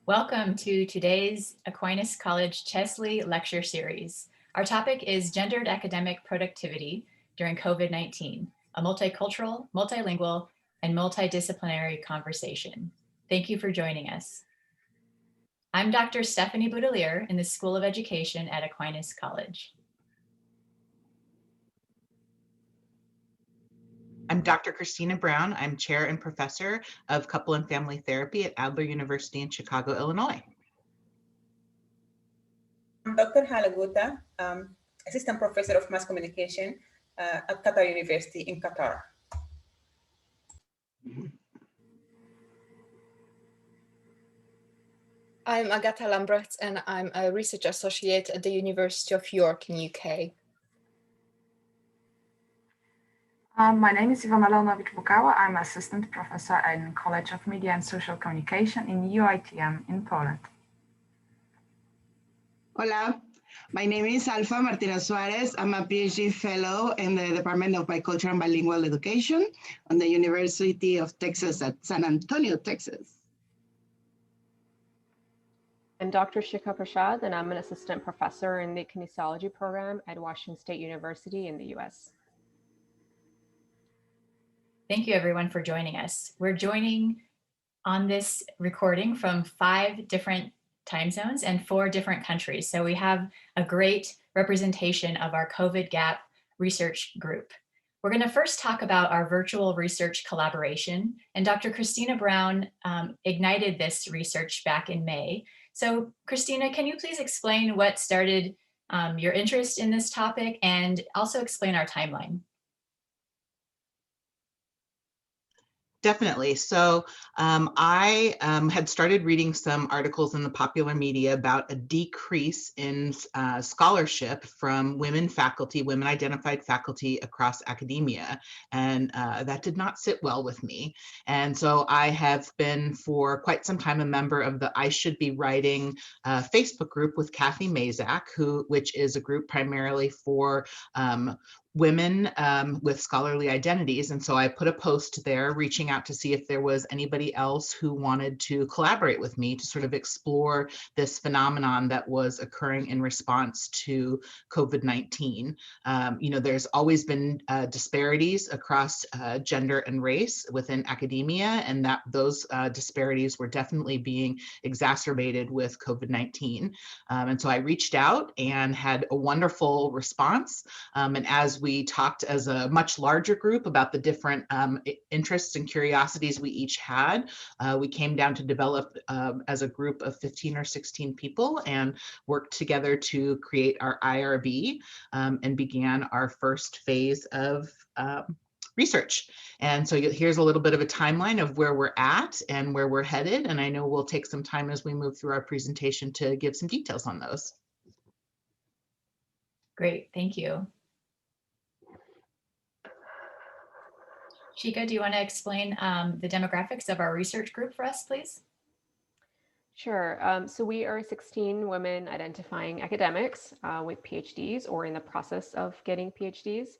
Welcome to today's Aquinas College Chesley Lecture Series. Our topic is gendered academic productivity during COVID-19, a multicultural, multilingual, and multidisciplinary conversation. Thank you for joining us. I'm Dr. Stefani Boutelier in the School of Education at Aquinas College. I'm Dr. Christina Brown. I'm Chair and Professor of Couple and Family Therapy at Adler University in Chicago, Illinois. I'm Dr. Halagota, Assistant Professor of Mass Communication at Qatar University in Qatar. I'm Agatha Lambrecht, and I'm a Research Associate at the University of York in UK. My name is Ivana Lelnowicz-Bukawa. I'm Assistant Professor in College of Media and Social Communication in UITM in Poland. Hola, my name is Alfa Martina Suarez. I'm a PhD fellow in the Department of Bicultural and Bilingual Education on the University of Texas at San Antonio, Texas. I'm Dr. Shikha Prashad, and I'm an assistant professor in the kinesiology program at Washington State University in the US. Thank you everyone for joining us. We're joining on this recording from 5 different time zones and 4 different countries. So we have a great representation of our COVID G.A.P research group. We're going to first talk about our virtual research collaboration, and Dr. Christina Brown ignited this research back in May. So Christina, can you please explain what started your interest in this topic and also explain our timeline? Definitely. So I had started reading some articles in the popular media about a decrease in scholarship from women faculty, women identified faculty across academia. And that did not sit well with me. And so I have been for quite some time a member of the I Should Be Writing Facebook group with Kathy Mazak, which is a group primarily for women with scholarly identities. And so I put a post there reaching out to see if there was anybody else who wanted to collaborate with me to sort of explore this phenomenon that was occurring in response to COVID-19. There's always been disparities across gender and race within academia, and that those disparities were definitely being exacerbated with COVID-19. And so I reached out and had a wonderful response. And as we talked as a much larger group about the different interests and curiosities we each had, we came down to develop as a group of 15 or 16 people and worked together to create our IRB and began our first phase of research. And so here's a little bit of a timeline of where we're at and where we're headed. And I know we'll take some time as we move through our presentation to give some details on those. Great, thank you. Shika, do you want to explain the demographics of our research group for us, please? Sure. So we are 16 women identifying academics with PhDs or in the process of getting PhDs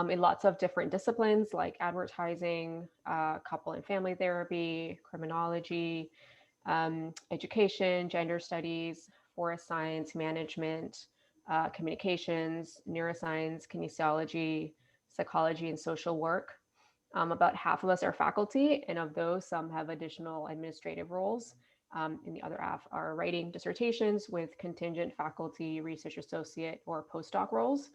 in lots of different disciplines like advertising, couple and family therapy, criminology, education, gender studies, forest science, management, communications, neuroscience, kinesiology, psychology, and social work. About half of us are faculty, and of those, some have additional administrative roles. And the other half are writing dissertations with contingent faculty, research associate, or postdoc roles.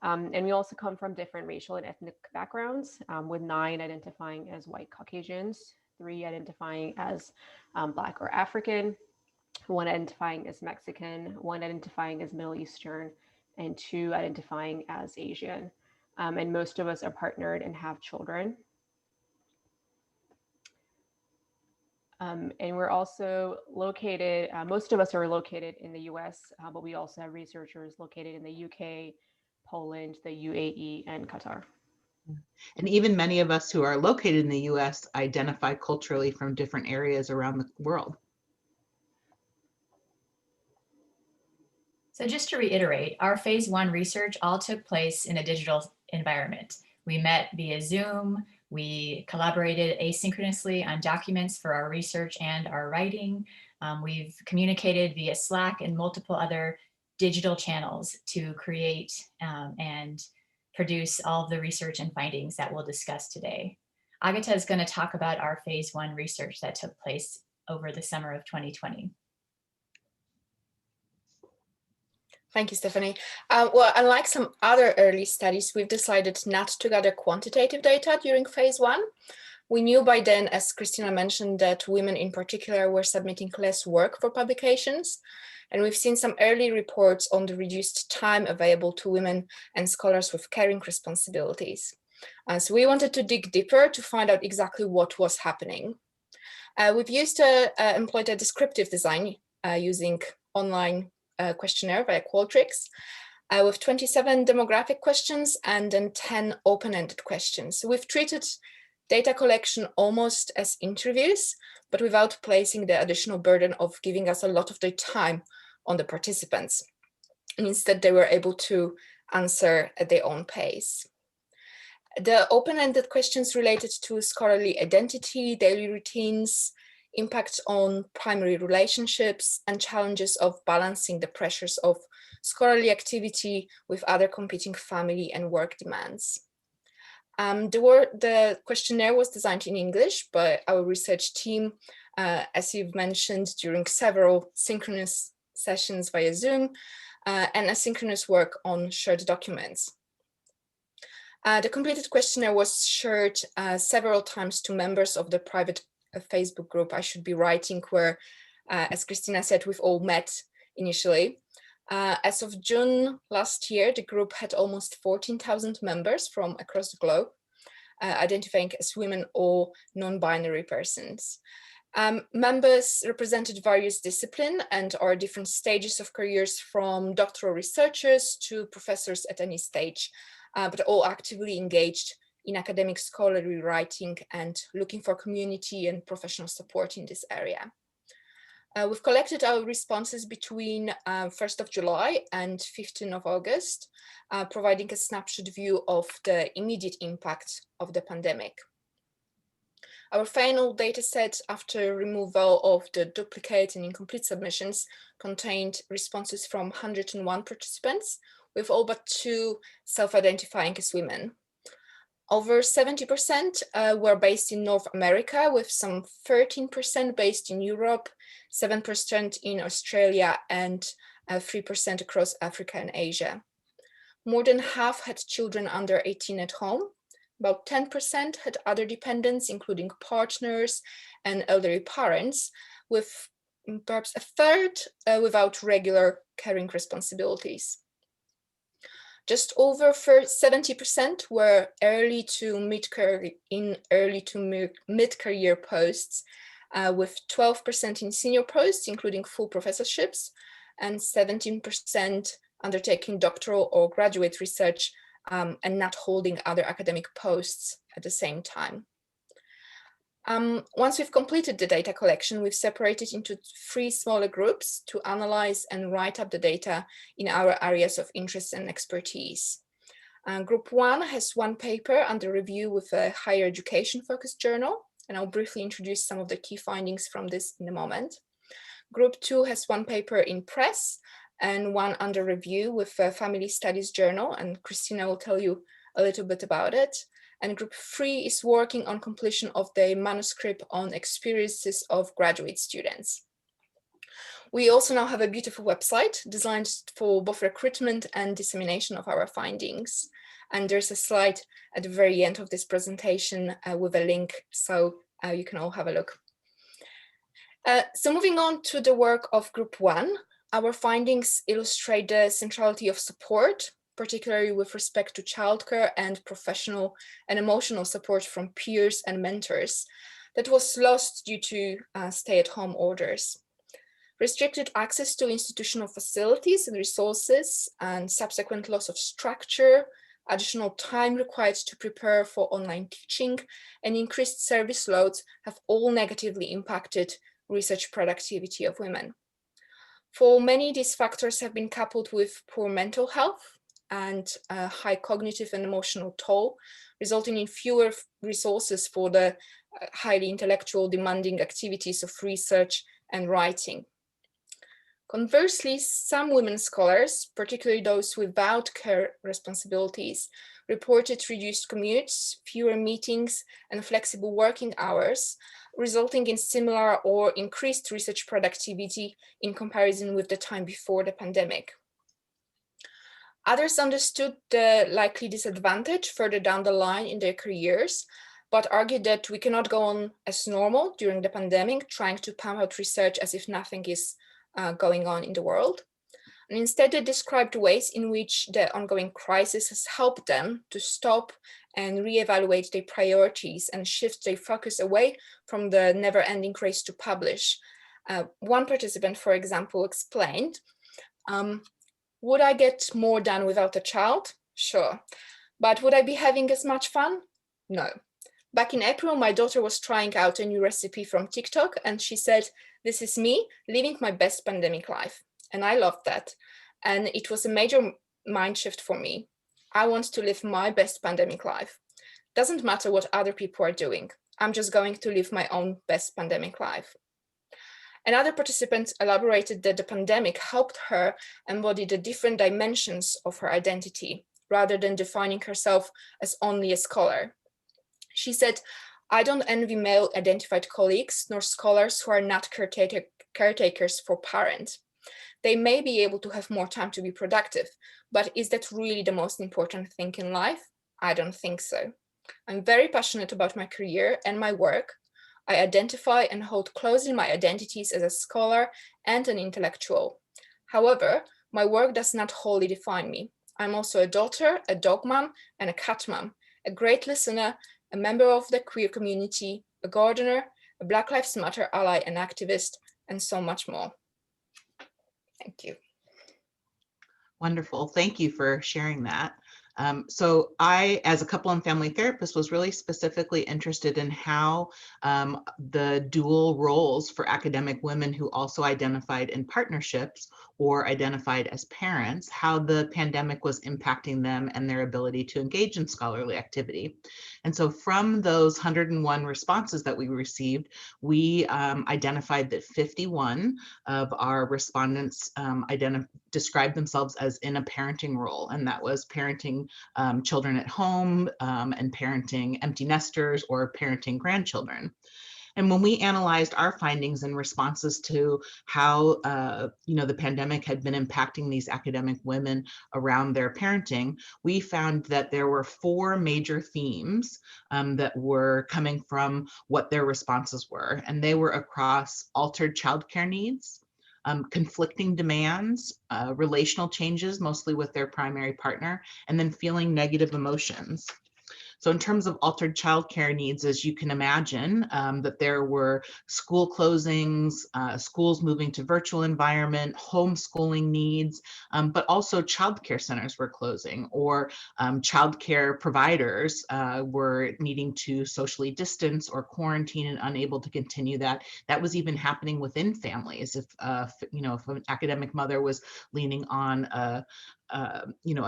And we also come from different racial and ethnic backgrounds, with 9 identifying as white Caucasians, 3 identifying as Black or African, 1 identifying as Mexican, 1 identifying as Middle Eastern, and 2 identifying as Asian. And most of us are partnered and have children. And we're also located, most of us are located in the US, but we also have researchers located in the UK, Poland, the UAE, and Qatar. And even many of us who are located in the US identify culturally from different areas around the world. So just to reiterate, our phase 1 research all took place in a digital environment. We met via Zoom, we collaborated asynchronously on documents for our research and our writing. We've communicated via Slack and multiple other digital channels to create and produce all of the research and findings that we'll discuss today. Agata is going to talk about our phase 1 research that took place over the summer of 2020. Thank you, Stephanie. Well, unlike some other early studies, we've decided not to gather quantitative data during phase 1. We knew by then, as Christina mentioned, that women in particular were submitting less work for publications. And we've seen some early reports on the reduced time available to women and scholars with caring responsibilities. So we wanted to dig deeper to find out exactly what was happening. We've employed a descriptive design using online questionnaire via Qualtrics with 27 demographic questions and then 10 open-ended questions. So we've treated data collection almost as interviews, but without placing the additional burden of giving us a lot of their time on the participants. And instead, they were able to answer at their own pace. The open-ended questions related to scholarly identity, daily routines, impact on primary relationships, and challenges of balancing the pressures of scholarly activity with other competing family and work demands. The questionnaire was designed in English by our research team, as you've mentioned, during several synchronous sessions via Zoom and asynchronous work on shared documents. The completed questionnaire was shared several times to members of the private Facebook group I Should Be Writing, where, as Christina said, we've all met initially. As of June last year, the group had almost 14,000 members from across the globe, identifying as women or non-binary persons. Members represented various disciplines and are different stages of careers, from doctoral researchers to professors at any stage, but all actively engaged in academic scholarly writing and looking for community and professional support in this area. We've collected our responses between 1st of July and 15th of August, providing a snapshot view of the immediate impact of the pandemic. Our final data set, after removal of the duplicate and incomplete submissions, contained responses from 101 participants, with all but 2 self-identifying as women. Over 70% were based in North America, with some 13% based in Europe, 7% in Australia, and 3% across Africa and Asia. More than half had children under 18 at home. About 10% had other dependents, including partners and elderly parents, with perhaps a third without regular caring responsibilities. Just over 70% were early to mid-career posts, with 12% in senior posts, including full professorships, and 17% undertaking doctoral or graduate research and not holding other academic posts at the same time. Once we've completed the data collection, we've separated into 3 smaller groups to analyze and write up the data in our areas of interest and expertise. Group 1 has 1 paper under review with a higher education focused journal, and I'll briefly introduce some of the key findings from this in a moment. Group 2 has 1 paper in press and 1 under review with a family studies journal, and Christina will tell you a little bit about it. And Group 3 is working on completion of the manuscript on experiences of graduate students. We also now have a beautiful website designed for both recruitment and dissemination of our findings. And there's a slide at the very end of this presentation with a link, so you can all have a look. So moving on to the work of Group 1, our findings illustrate the centrality of support, particularly with respect to childcare and professional and emotional support from peers and mentors, that was lost due to stay-at-home orders. Restricted access to institutional facilities and resources, and subsequent loss of structure, additional time required to prepare for online teaching, and increased service loads have all negatively impacted research productivity of women. For many, these factors have been coupled with poor mental health and a high cognitive and emotional toll, resulting in fewer resources for the highly intellectual demanding activities of research and writing. Conversely, some women scholars, particularly those without care responsibilities, reported reduced commutes, fewer meetings, and flexible working hours, resulting in similar or increased research productivity in comparison with the time before the pandemic. Others understood the likely disadvantage further down the line in their careers, but argued that we cannot go on as normal during the pandemic, trying to pump out research as if nothing is going on in the world. And instead, they described ways in which the ongoing crisis has helped them to stop and reevaluate their priorities and shift their focus away from the never-ending race to publish. One participant, for example, explained, would I get more done without a child? Sure. But would I be having as much fun? No. Back in April, my daughter was trying out a new recipe from TikTok, and she said, "This is me living my best pandemic life." And I loved that. And it was a major mind shift for me. I want to live my best pandemic life. Doesn't matter what other people are doing. I'm just going to live my own best pandemic life. Another participant elaborated that the pandemic helped her embody the different dimensions of her identity, rather than defining herself as only a scholar. She said, "I don't envy male-identified colleagues nor scholars who are not caretakers for parents. They may be able to have more time to be productive, but is that really the most important thing in life? I don't think so. I'm very passionate about my career and my work. I identify and hold closely my identities as a scholar and an intellectual. However, my work does not wholly define me. I'm also a daughter, a dog mom, and a cat mom, a great listener, a member of the queer community, a gardener, a Black Lives Matter ally and activist, and so much more." Thank you. Wonderful. Thank you for sharing that. So I, as a couple and family therapist, was really specifically interested in how the dual roles for academic women who also identified in partnerships or identified as parents, how the pandemic was impacting them and their ability to engage in scholarly activity. And so from those 101 responses that we received, we identified that 51 of our respondents described themselves as in a parenting role, and that was parenting children at home and parenting empty nesters or parenting grandchildren. And when we analyzed our findings and responses to how the pandemic had been impacting these academic women around their parenting, we found that there were 4 major themes that were coming from what their responses were, and they were across altered childcare needs, conflicting demands, relational changes, mostly with their primary partner, and then feeling negative emotions. So in terms of altered childcare needs, as you can imagine, that there were school closings, schools moving to virtual environment, homeschooling needs, but also childcare centers were closing, or childcare providers were needing to socially distance or quarantine and unable to continue that. That was even happening within families. If if an academic mother was leaning on a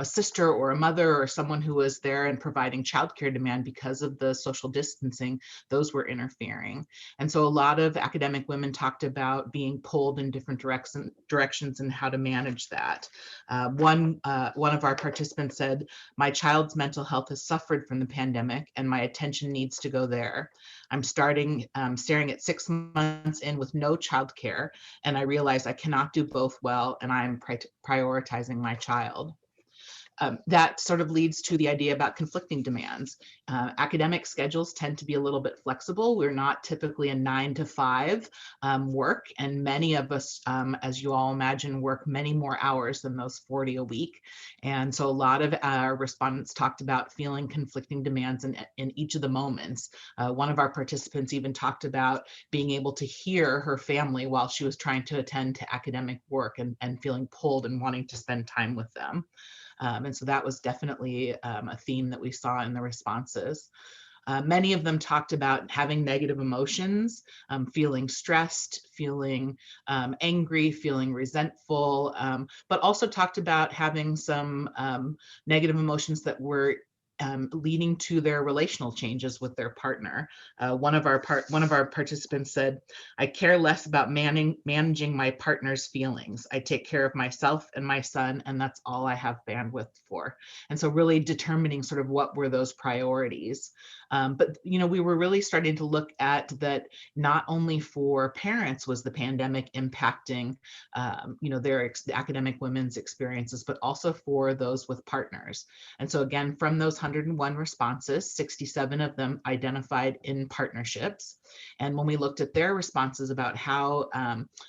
sister or a mother or someone who was there and providing childcare demand because of the social distancing, those were interfering. And so a lot of academic women talked about being pulled in different directions and how to manage that. One of our participants said, "My child's mental health has suffered from the pandemic and my attention needs to go there. I'm staring at 6 months in with no childcare, and I realize I cannot do both well, and I'm prioritizing my child." That sort of leads to the idea about conflicting demands. Academic schedules tend to be a little bit flexible. We're not typically a 9 to 5 work, and many of us, as you all imagine, work many more hours than those 40 a week. And so a lot of our respondents talked about feeling conflicting demands in each of the moments. One of our participants even talked about being able to hear her family while she was trying to attend to academic work and feeling pulled and wanting to spend time with them. And so that was definitely a theme that we saw in the responses. Many of them talked about having negative emotions, feeling stressed, feeling angry, feeling resentful, but also talked about having some negative emotions that were leading to their relational changes with their partner. One of our participants said, "I care less about managing my partner's feelings. I take care of myself and my son, and that's all I have bandwidth for." And so really determining sort of what were those priorities. But, you know, we were really starting to look at that not only for parents was the pandemic impacting, you know, their academic women's experiences, but also for those with partners. And so again, from those 101 responses, 67 of them identified in partnerships. And when we looked at their responses about how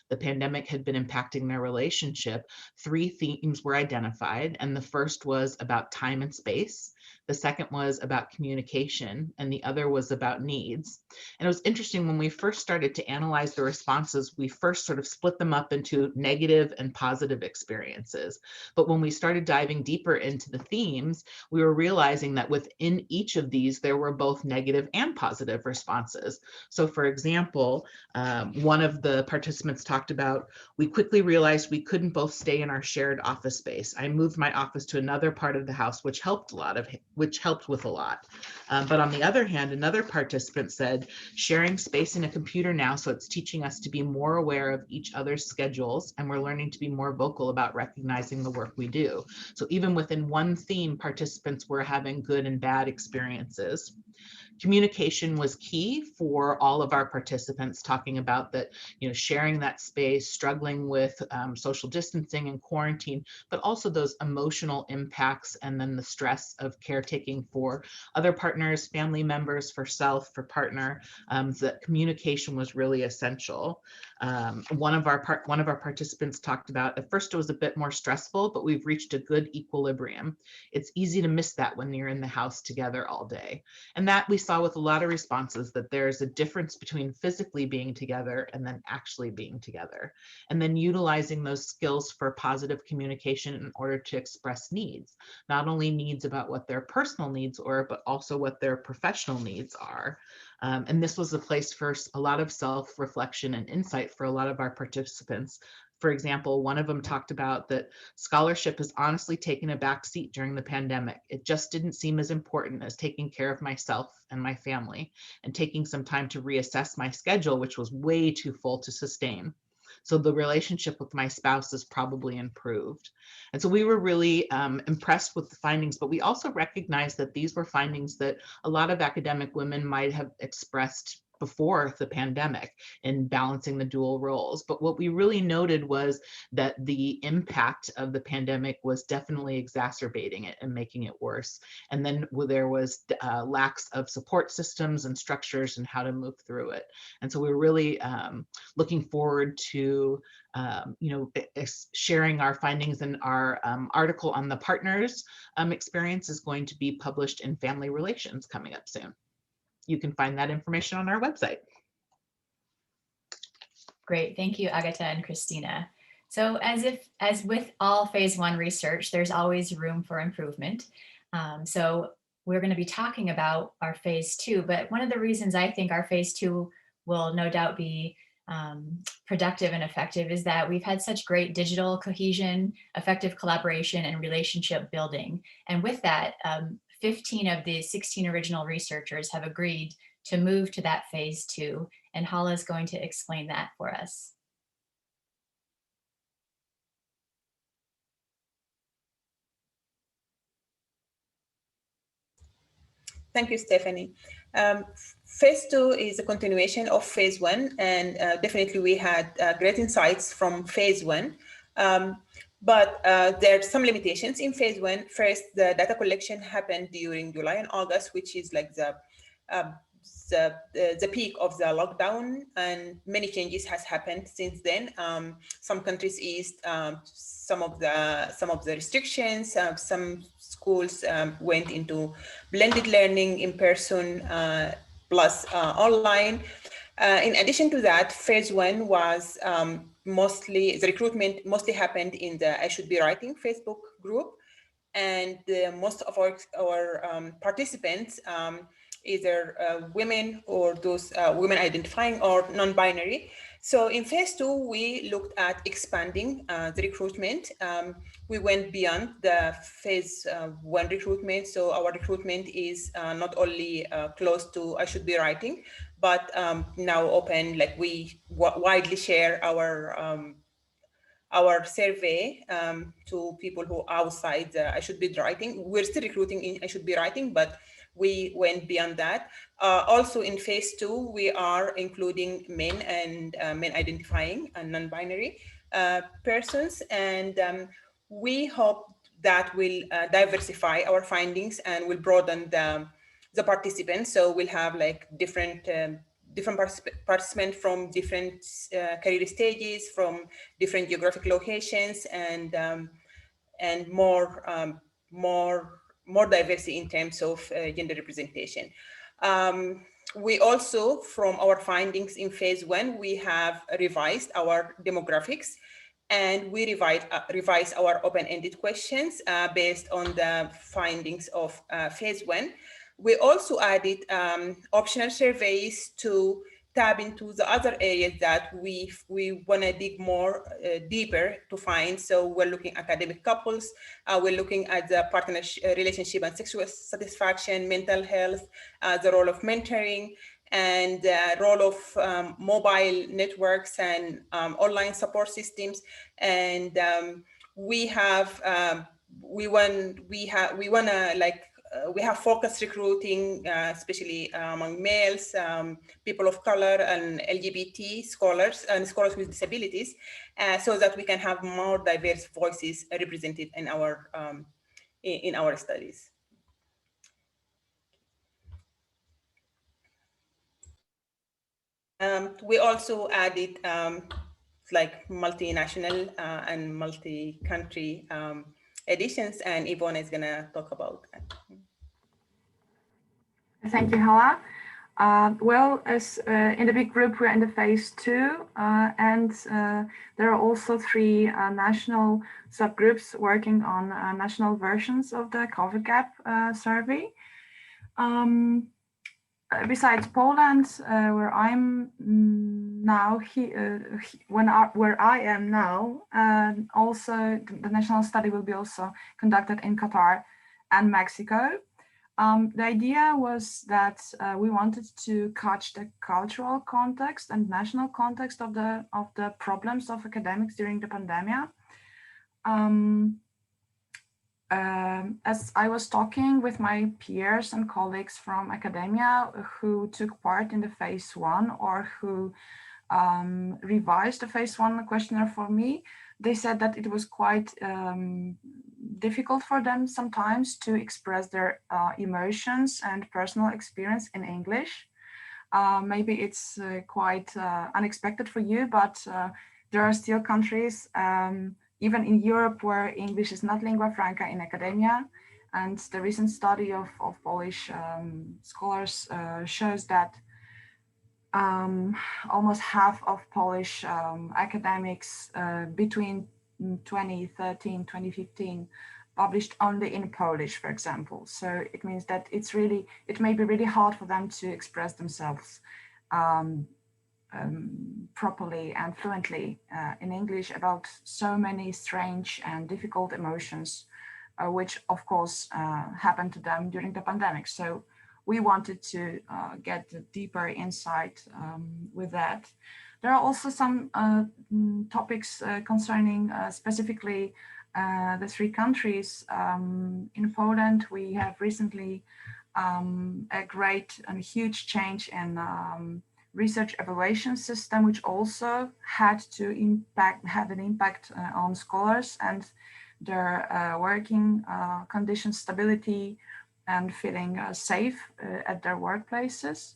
the pandemic had been impacting their relationship, 3 themes were identified. And the first was about time and space. The second was about communication, and the other was about needs. And it was interesting when we first started to analyze the responses, we first sort of split them up into negative and positive experiences. But when we started diving deeper into the themes, we were realizing that within each of these, there were both negative and positive responses. So for example, one of the participants talked about, "We quickly realized we couldn't both stay in our shared office space. I moved my office to another part of the house, which helped with a lot." But on the other hand, another participant said, "Sharing space in a computer now, so it's teaching us to be more aware of each other's schedules, and we're learning to be more vocal about recognizing the work we do." So even within one theme, participants were having good and bad experiences. Communication was key for all of our participants, talking about that, you know, sharing that space, struggling with social distancing and quarantine, but also those emotional impacts and then the stress of caretaking for other partners, family members, for self, for partner, that communication was really essential. One of our participants talked about, at first it was a bit more stressful, but we've reached a good equilibrium. It's easy to miss that when you're in the house together all day. And that we saw with a lot of responses, that there's a difference between physically being together and then actually being together. And then utilizing those skills for positive communication in order to express needs, not only needs about what their personal needs are, but also what their professional needs are. And this was a place for a lot of self-reflection and insight for a lot of our participants. For example, one of them talked about that scholarship has honestly taken a back seat during the pandemic. It just didn't seem as important as taking care of myself and my family, and taking some time to reassess my schedule, which was way too full to sustain. So the relationship with my spouse has probably improved. And so we were really impressed with the findings, but we also recognized that these were findings that a lot of academic women might have expressed before the pandemic in balancing the dual roles. But what we really noted was that the impact of the pandemic was definitely exacerbating it and making it worse. And then there was lacks of support systems and structures and how to move through it. And so we're really looking forward to sharing our findings, and our article on the partners experience is going to be published in Family Relations coming up soon. You can find that information on our website. Great, thank you, Agata and Christina. So as with all phase 1 research, there's always room for improvement. So we're going to be talking about our phase 2, but one of the reasons I think our phase 2 will no doubt be productive and effective is that we've had such great digital cohesion, effective collaboration, and relationship building. And with that, 15 of the 16 original researchers have agreed to move to that phase 2, and Hala is going to explain that for us. Thank you, Stephanie. Phase 2 is a continuation of phase 1, and definitely we had great insights from phase 1. But there are some limitations in phase 1. First, the data collection happened during July and August, which is like the peak of the lockdown, and many changes has happened since then. Some countries eased some of the restrictions. Some schools went into blended learning, in person plus online. In addition to that, phase 1 was the recruitment mostly happened in the I Should Be Writing Facebook group, and most of our participants, either women or those women identifying or non-binary, So in phase 2, we looked at expanding the recruitment. We went beyond the phase 1 recruitment. So our recruitment is not only close to I should be writing, but now open, like we widely share our survey to people who are outside I should be writing. We're still recruiting in I should be writing, but we went beyond that. Also in phase 2, we are including men and men identifying and non-binary persons. And we hope that will diversify our findings and will broaden the participants. So we'll have like different participants from different career stages, from different geographic locations, and more diversity in terms of gender representation. We also, from our findings in phase 1, we have revised our demographics, and we revise our open-ended questions based on the findings of phase 1. We also added optional surveys to tap into the other areas that we want to dig more deeper to find. So we're looking at academic couples, we're looking at the partnership, relationship and sexual satisfaction, mental health, the role of mentoring, and the role of mobile networks and online support systems. And we have focused recruiting, especially among males, people of color, and LGBT scholars and scholars with disabilities, so that we can have more diverse voices represented in our studies. We also added like multinational and multi-country editions, and Yvonne is going to talk about that. Thank you, Hala. Well, as in the big group, we're in the phase 2, and there are also 3 national subgroups working on national versions of the COVID G.A.P survey. Besides Poland, where I'm now, where I am now, also the national study will be also conducted in Qatar and Mexico. The idea was that we wanted to catch the cultural context and national context of the problems of academics during the pandemic. As I was talking with my peers and colleagues from academia who took part in the phase 1 or who revised the phase 1 questionnaire for me, they said that it was quite difficult for them sometimes to express their emotions and personal experience in English. Maybe it's quite unexpected for you, but there are still countries, even in Europe, where English is not lingua franca in academia. And the recent study of Polish scholars shows that almost half of Polish academics between 2013, 2015 published only in Polish, for example. So it means that it may be really hard for them to express themselves properly and fluently in English about so many strange and difficult emotions, which of course happened to them during the pandemic. So we wanted to get a deeper insight with that. There are also some topics concerning specifically the 3 countries. In Poland, we have recently a great and huge change in research evaluation system, which also had an impact on scholars and their working conditions, stability, and feeling safe at their workplaces.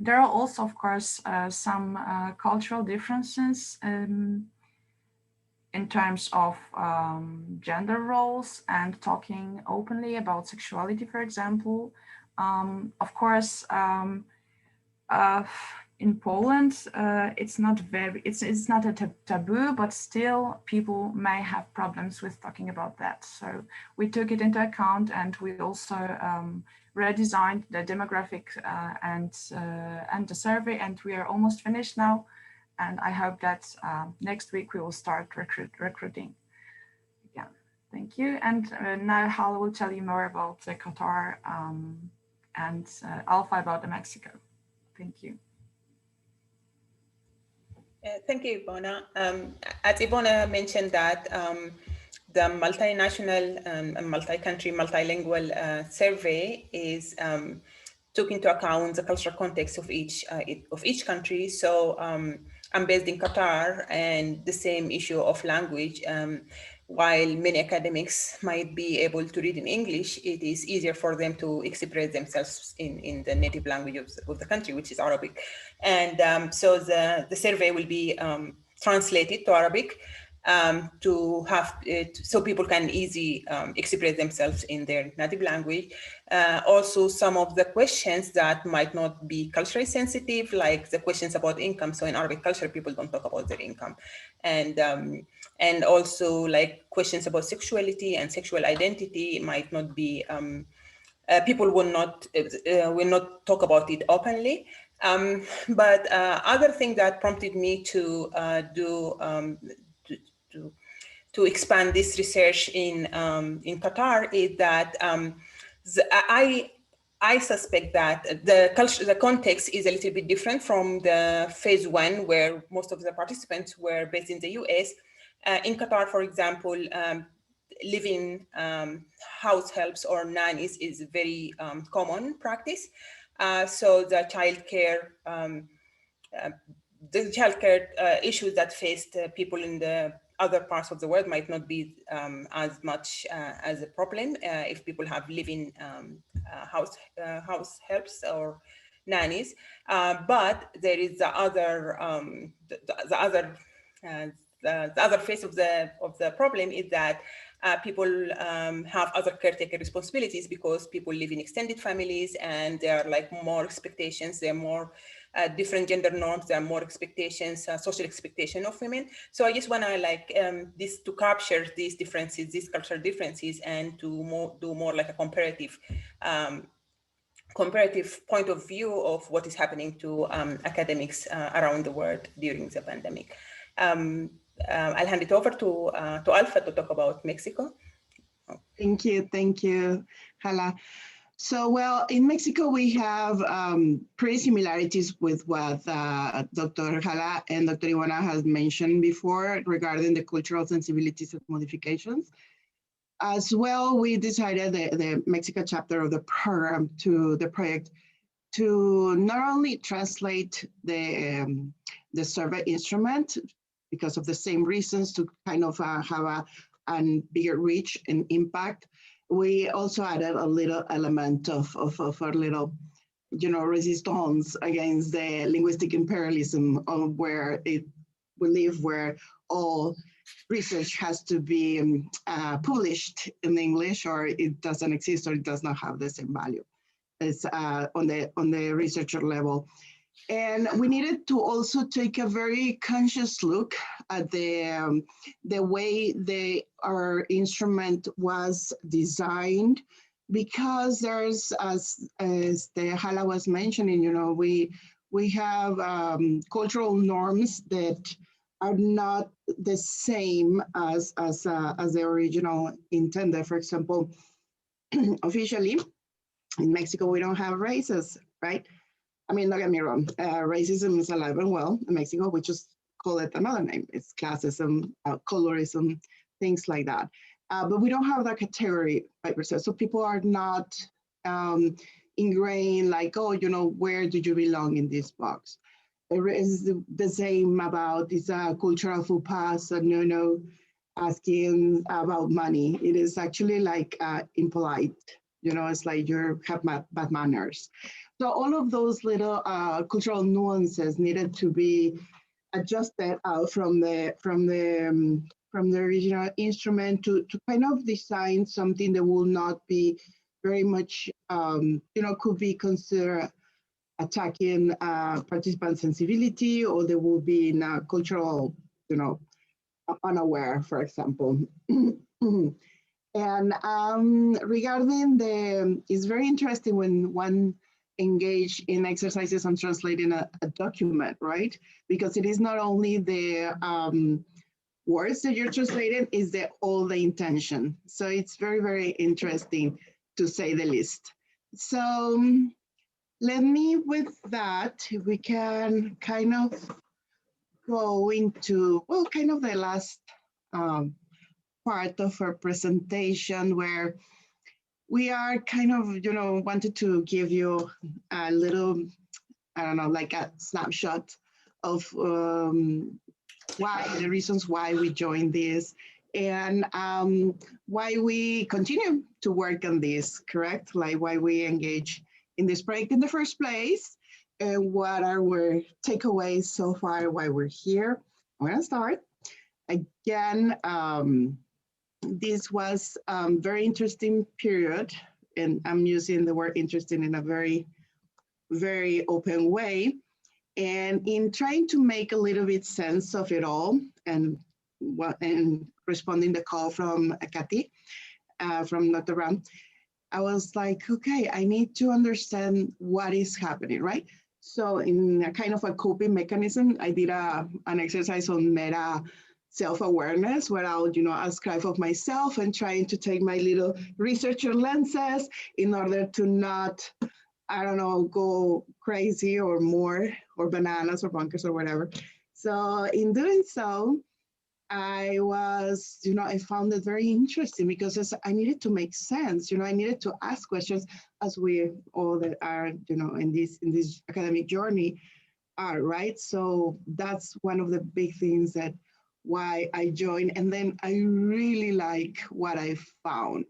There are also, of course, some cultural differences in terms of gender roles and talking openly about sexuality, for example. Of course, in Poland, it's not a taboo, but still people may have problems with talking about that. So we took it into account, and we also redesigned the demographic and the survey, and we are almost finished now. And I hope that next week we will start recruiting again. Thank you. And now Hala will tell you more about Qatar and Alpha about Mexico. Thank you. Thank you, Ivona. As Ivona mentioned that the multinational and multi-country, multilingual survey is took into account the cultural context of each country. So I'm based in Qatar, and the same issue of language. While many academics might be able to read in English, it is easier for them to express themselves in the native language of the country, which is Arabic. And so the survey will be translated to Arabic to have it, so people can easily express themselves in their native language. Also, some of the questions that might not be culturally sensitive, like the questions about income. So in Arabic culture, people don't talk about their income. And also like questions about sexuality and sexual identity might not be, people will not talk about it openly. But other thing that prompted me to to expand this research in Qatar is that I suspect that the context is a little bit different from the phase one, where most of the participants were based in the US. In Qatar, for example, living house helps or nannies is a very common practice. So the childcare issues that faced people in the other parts of the world might not be as much as a problem if people have living house helps or nannies. But there is the other face of the problem is that people have other caretaker responsibilities because people live in extended families, and there are like more expectations. There are more different gender norms. There are more expectations, social expectation of women. So I just want to like this to capture these differences, these cultural differences, and to do more like a comparative point of view of what is happening to academics around the world during the pandemic. I'll hand it over to Alpha to talk about Mexico. Thank you, Hala. So, well, in Mexico, we have pretty similarities with what Dr. Hala and Dr. Ivona has mentioned before regarding the cultural sensibilities and modifications. As well, we decided the Mexico chapter of the program the project to not only translate the survey instrument because of the same reasons to kind of have a bigger reach and impact. We also added a little element of a little, resistance against the linguistic imperialism of where we live, where all research has to be published in English, or it doesn't exist, or it does not have the same value as on the researcher level. And we needed to also take a very conscious look at the way our instrument was designed, because there's, as the Hala was mentioning, we have cultural norms that are not the same as the original intended. For example, officially in Mexico, we don't have races, right? I mean, don't get me wrong, racism is alive and well in Mexico. We just call it another name. It's classism, colorism, things like that. But we don't have that category by percent. So people are not ingrained like, oh, where do you belong in this box? It is the same about this cultural faux pas, asking about money. It is actually like impolite. It's like you have bad manners. So all of those little cultural nuances needed to be adjusted out from the original instrument to kind of design something that will not be very much, could be considered attacking participant sensibility, or they will be in a cultural, unaware, for example. And regarding it's very interesting when one engage in exercises on translating a document, right? Because it is not only the words that you're translating, is all the intention. So it's very, very interesting to say the least. So let me, with that, if we can kind of go into, well, kind of the last part of our presentation, where we are kind of, wanted to give you a little, I don't know, like a snapshot of the reasons why we joined this, and why we continue to work on this, correct? Like why we engage in this project in the first place, and what are our takeaways so far, why we're here. I'm gonna start. Again, this was a very interesting period, and I'm using the word interesting in a very, very open way. And in trying to make a little bit sense of it all, and responding the call from Kathy, from Dr. Brown, I was like, okay, I need to understand what is happening, right? So in a kind of a coping mechanism, I did an exercise on meta self-awareness, where I'll, ascribe of myself and trying to take my little researcher lenses in order to not, I don't know, go crazy or more, or bananas or bonkers or whatever. So in doing so, I was, I found it very interesting, because I needed to make sense, I needed to ask questions, as we all that are, in this academic journey are, right? So that's one of the big things that why I joined. And then I really like what I found.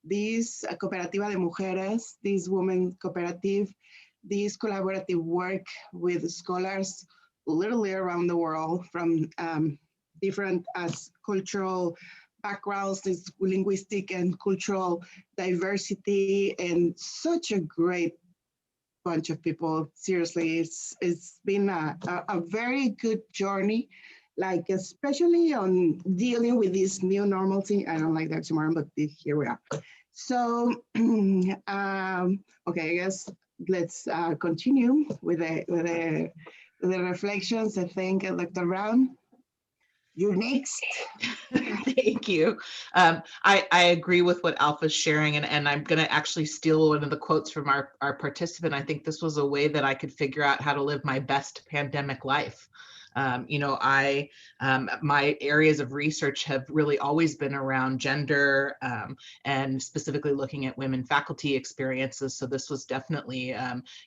This Cooperativa de Mujeres, this women cooperative, this collaborative work with scholars literally around the world, from different cultural backgrounds, this linguistic and cultural diversity, and such a great bunch of people. Seriously, it's been a very good journey, like especially on dealing with this new normalcy. I don't like that oxymoron, but here we are. So, okay, I guess let's continue with the reflections. I think Dr. Brown, you're next. Thank you. I agree with what Alpha's sharing, and I'm going to actually steal one of the quotes from our participant. I think this was a way that I could figure out how to live my best pandemic life. My areas of research have really always been around gender, and specifically looking at women faculty experiences. So this was definitely,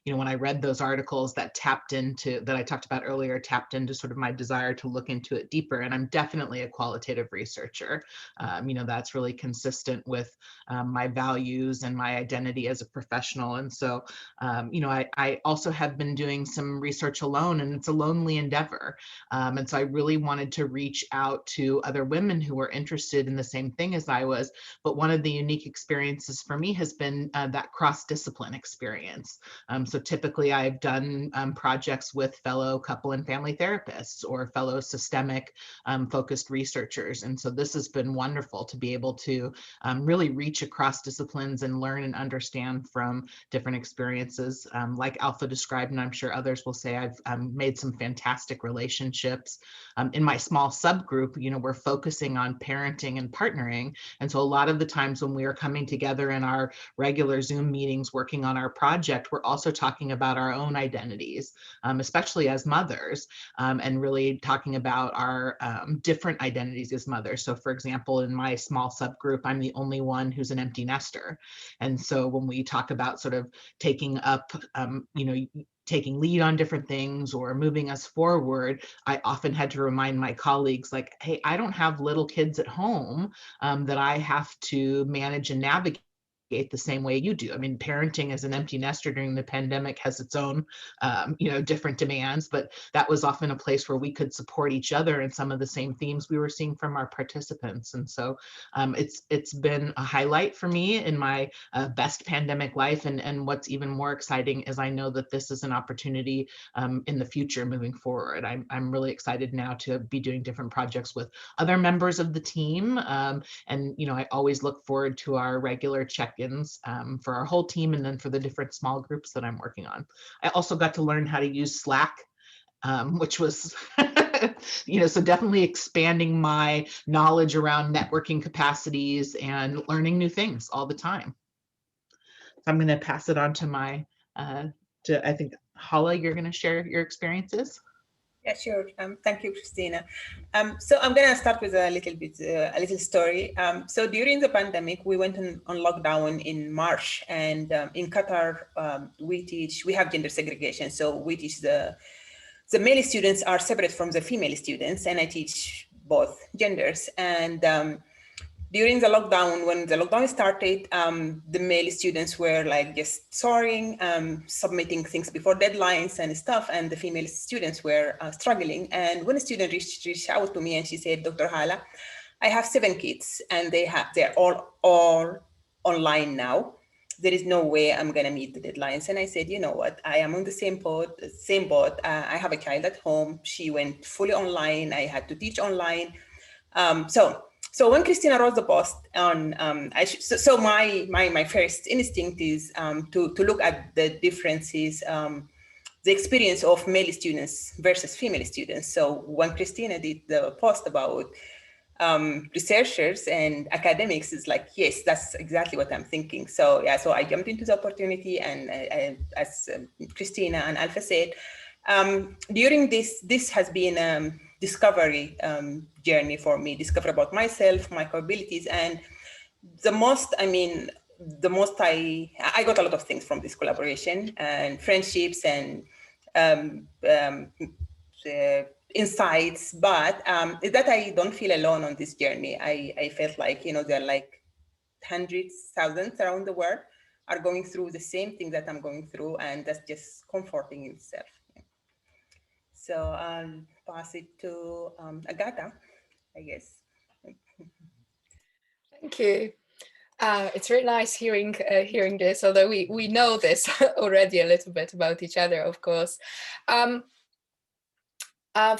when I read those articles that I talked about earlier, tapped into sort of my desire to look into it deeper. And I'm definitely a qualitative researcher. That's really consistent with my values and my identity as a professional. And so, I also have been doing some research alone, and it's a lonely endeavor. And so I really wanted to reach out to other women who were interested in the same thing as I was. But one of the unique experiences for me has been that cross-discipline experience. So typically I've done projects with fellow couple and family therapists, or fellow systemic focused researchers. And so this has been wonderful to be able to really reach across disciplines and learn and understand from different experiences. Like Alpha described, and I'm sure others will say, I've made some fantastic relationships. In my small subgroup, we're focusing on parenting and partnering. And so a lot of the times when we are coming together in our regular Zoom meetings working on our project, we're also talking about our own identities, especially as mothers, and really talking about our different identities as mothers. So for example, in my small subgroup, I'm the only one who's an empty nester. And so when we talk about sort of taking up, taking lead on different things or moving us forward, I often had to remind my colleagues, like, hey, I don't have little kids at home that I have to manage and navigate the same way you do. I mean, parenting as an empty nester during the pandemic has its own, different demands, but that was often a place where we could support each other in some of the same themes we were seeing from our participants. And so it's been a highlight for me in my best pandemic life. And what's even more exciting is I know that this is an opportunity in the future moving forward. I'm really excited now to be doing different projects with other members of the team. And I always look forward to our regular check-ins for our whole team, and then for the different small groups that I'm working on. I also got to learn how to use Slack, which was, so definitely expanding my knowledge around networking capacities and learning new things all the time. So I'm going to pass it on to I think, Hala, you're going to share your experiences. Yeah, sure. Thank you, Christina. So I'm going to start with a little story. So during the pandemic, we went on lockdown in March, and in Qatar, we have gender segregation. So we teach the male students are separate from the female students, and I teach both genders. And during the lockdown, when the lockdown started, the male students were like just soaring, submitting things before deadlines and stuff, and the female students were struggling. And when a student reached out to me and she said, Dr. Hala, I have 7 kids and they're all online now. There is no way I'm gonna meet the deadlines. And I said, you know what, I am on the same boat. I have a child at home. She went fully online. I had to teach online. So when Christina wrote the post on, my first instinct is to look at the differences, the experience of male students versus female students. So when Christina did the post about researchers and academics, is like, yes, that's exactly what I'm thinking. So yeah, so I jumped into the opportunity, and as Christina and Alpha said, during this has been discovery journey for me, discover about myself, my capabilities, and I got a lot of things from this collaboration and friendships and insights, but that I don't feel alone on this journey. I felt like, there are like hundreds, thousands around the world are going through the same thing that I'm going through, and that's just comforting in itself. So I'll pass it to Agatha, I guess. Thank you. It's really nice hearing this, although we know this already a little bit about each other, of course. For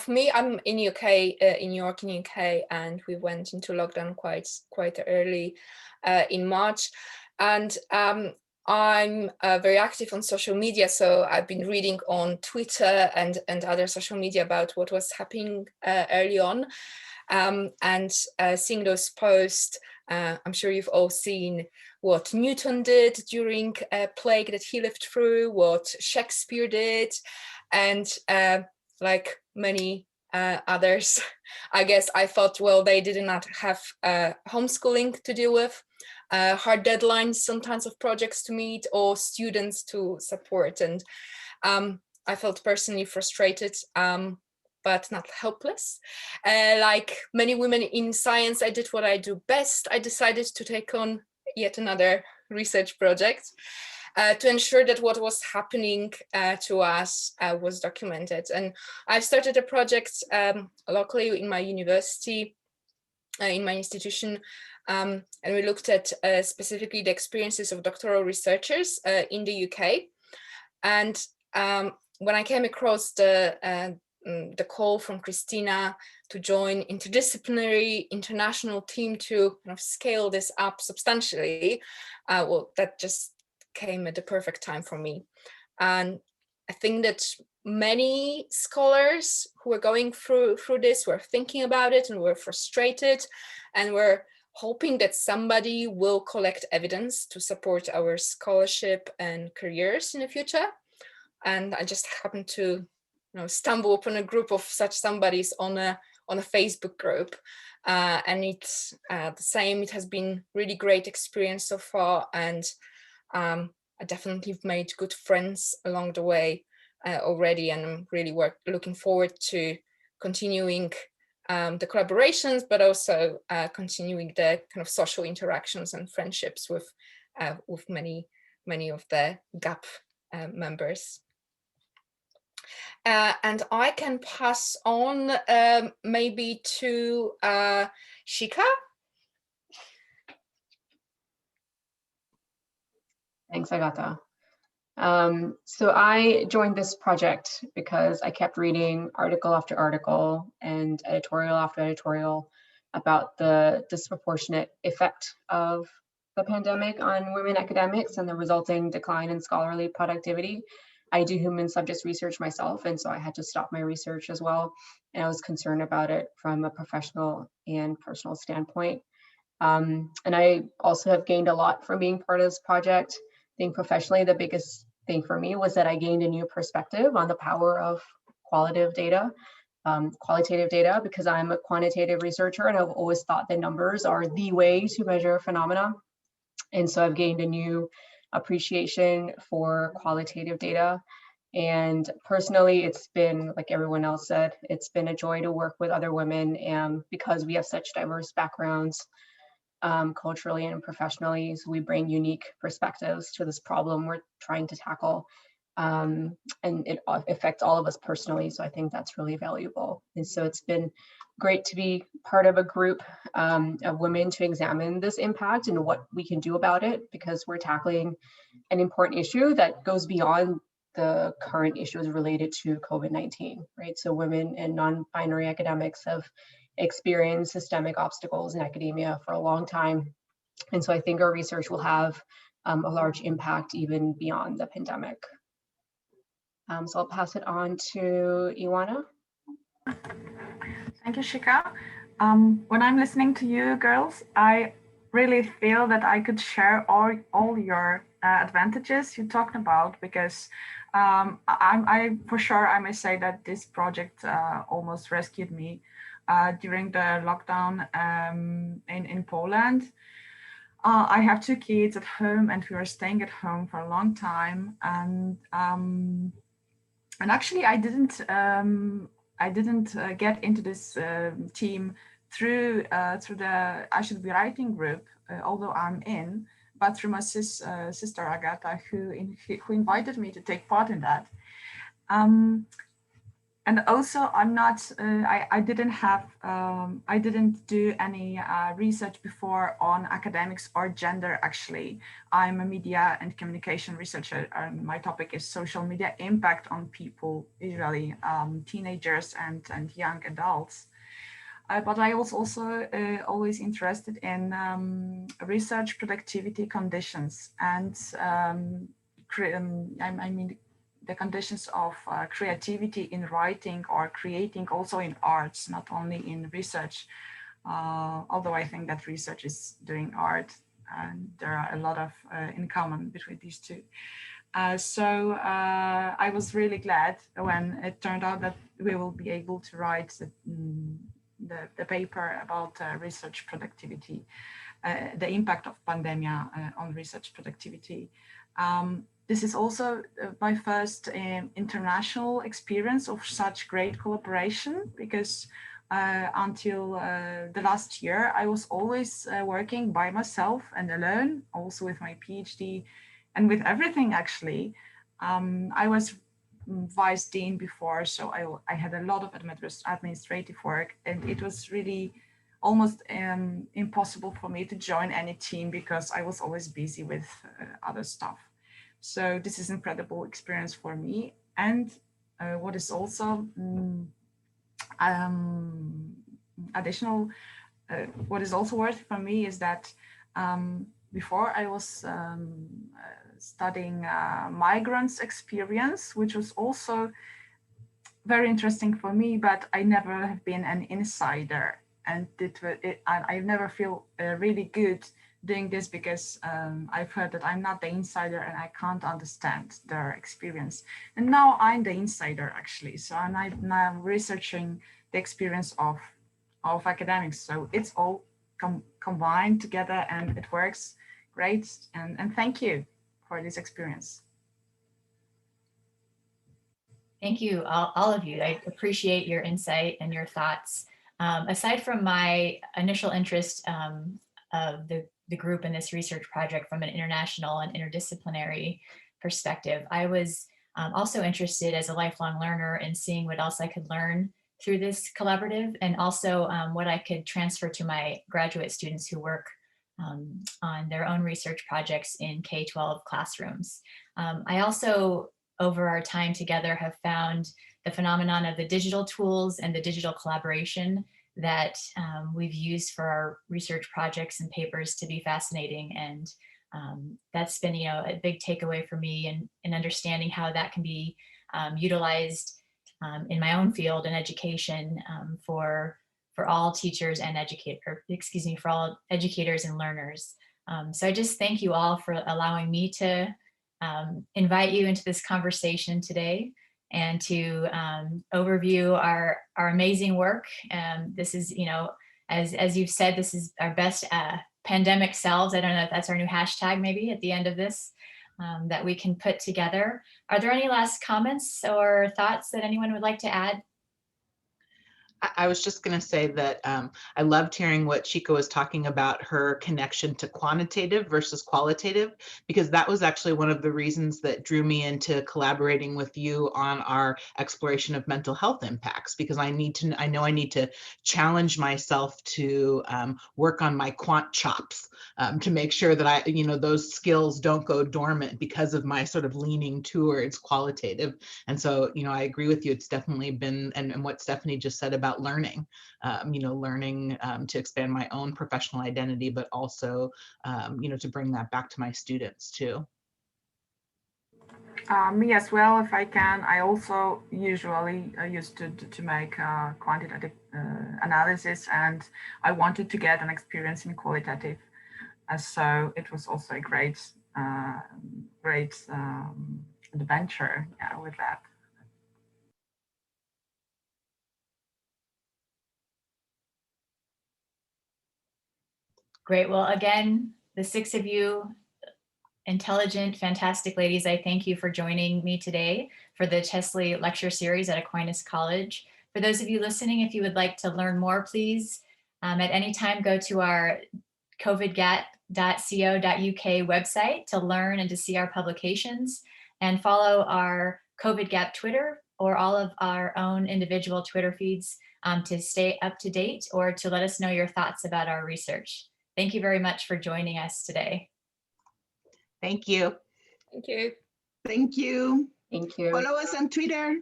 me, I'm in UK, in New York, in UK, and we went into lockdown quite early in March, and I'm very active on social media, so I've been reading on Twitter and other social media about what was happening early on, and seeing those posts. I'm sure you've all seen what Newton did during a plague that he lived through, what Shakespeare did, and like many others, I guess I thought, well, they did not have homeschooling to deal with, hard deadlines, sometimes of projects to meet, or students to support. And I felt personally frustrated, but not helpless. Like many women in science, I did what I do best. I decided to take on yet another research project to ensure that what was happening to us was documented. And I started a project locally in my university, in my institution, and we looked at specifically the experiences of doctoral researchers in the UK. And when I came across the call from Christina to join interdisciplinary international team to kind of scale this up substantially, well, that just came at the perfect time for me. And I think that many scholars who are going through this were thinking about it and were frustrated and were hoping that somebody will collect evidence to support our scholarship and careers in the future. And I just happened to stumble upon a group of such somebodies on a Facebook group, and it's the same. It has been really great experience so far, and I definitely made good friends along the way already, and I'm really looking forward to continuing the collaborations, but also continuing the kind of social interactions and friendships with with many of the G.A.P members. And I can pass on maybe to Shika. Thanks, Agata. So I joined this project because I kept reading article after article and editorial after editorial about the disproportionate effect of the pandemic on women academics and the resulting decline in scholarly productivity. I do human subjects research myself, and so I had to stop my research as well. And I was concerned about it from a professional and personal standpoint. And I also have gained a lot from being part of this project. I think professionally, the biggest thing for me was that I gained a new perspective on the power of qualitative data, because I'm a quantitative researcher and I've always thought that numbers are the way to measure phenomena. And so I've gained a new appreciation for qualitative data. And personally, it's been, like everyone else said, it's been a joy to work with other women, and because we have such diverse backgrounds, culturally and professionally, so we bring unique perspectives to this problem we're trying to tackle, and it affects all of us personally, so I think that's really valuable. And so it's been great to be part of a group of women to examine this impact and what we can do about it, because we're tackling an important issue that goes beyond the current issues related to COVID-19, right? So women and non-binary academics have experienced systemic obstacles in academia for a long time. And so I think our research will have a large impact even beyond the pandemic. So I'll pass it on to Ioana. Thank you, Shika. When I'm listening to you girls, I really feel that I could share all your advantages you talked about, because I for sure, I may say that this project almost rescued me during the lockdown in Poland. I have 2 kids at home, and we were staying at home for a long time. And actually, I didn't get into this team through the I Should Be Writing group, although I'm in, but through my sister Agata, who invited me to take part in that. And also, I'm not. I didn't do any research before on academics or gender. Actually, I'm a media and communication researcher, and my topic is social media impact on people, usually teenagers and young adults. But I was also always interested in research productivity conditions, and I mean, the conditions of creativity in writing or creating, also in arts, not only in research, although I think that research is doing art, and there are a lot of in common between these two. So I was really glad when it turned out that we will be able to write the paper about research productivity, the impact of pandemia on research productivity. This is also my first international experience of such great collaboration, because until the last year, I was always working by myself and alone, also with my PhD and with everything actually. I was vice dean before, so I had a lot of administrative work, and it was really almost impossible for me to join any team because I was always busy with other stuff. So this is an incredible experience for me. And what is also additional, what is also worth for me is that before I was studying migrants migrants, which was also very interesting for me, but I never have been an insider, and I never feel really good doing this, because I've heard that I'm not the insider and I can't understand their experience. And now I'm the insider actually. So I'm now researching the experience of academics. So it's all combined together and it works great. And thank you for this experience. Thank you, all of you. I appreciate your insight and your thoughts. Aside from my initial interest of the the group in this research project from an international and interdisciplinary perspective. I was also interested as a lifelong learner in seeing what else I could learn through this collaborative, and also what I could transfer to my graduate students who work on their own research projects in K-12 classrooms. I also, over our time together, have found the phenomenon of the digital tools and the digital collaboration that we've used for our research projects and papers to be fascinating. And that's been, a big takeaway for me in understanding how that can be utilized in my own field in education for all teachers and for all educators and learners. So I just thank you all for allowing me to invite you into this conversation today and to overview our amazing work. This is, as you've said, this is our best pandemic selves. I don't know if that's our new hashtag maybe at the end of this that we can put together. Are there any last comments or thoughts that anyone would like to add? I was just going to say that I loved hearing what Chico was talking about, her connection to quantitative versus qualitative, because that was actually one of the reasons that drew me into collaborating with you on our exploration of mental health impacts, because I know I need to challenge myself to work on my quant chops to make sure that those skills don't go dormant because of my sort of leaning towards qualitative. And so, I agree with you. It's definitely been, and what Stephanie just said about learning, learning to expand my own professional identity, but also, to bring that back to my students too. Me as well, if I can. I also usually used to make quantitative analysis, and I wanted to get an experience in qualitative. So it was also a great adventure with that. Great. Well, again, the six of you, intelligent, fantastic ladies, I thank you for joining me today for the Chesley Lecture Series at Aquinas College. For those of you listening, if you would like to learn more, please at any time go to our covidgap.co.uk website to learn and to see our publications, and follow our COVID Gap Twitter or all of our own individual Twitter feeds to stay up to date or to let us know your thoughts about our research. Thank you very much for joining us today. Thank you. Thank you. Thank you. Thank you. Follow us on Twitter.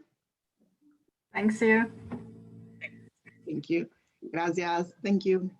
Thanks you. Thank you. Gracias. Thank you.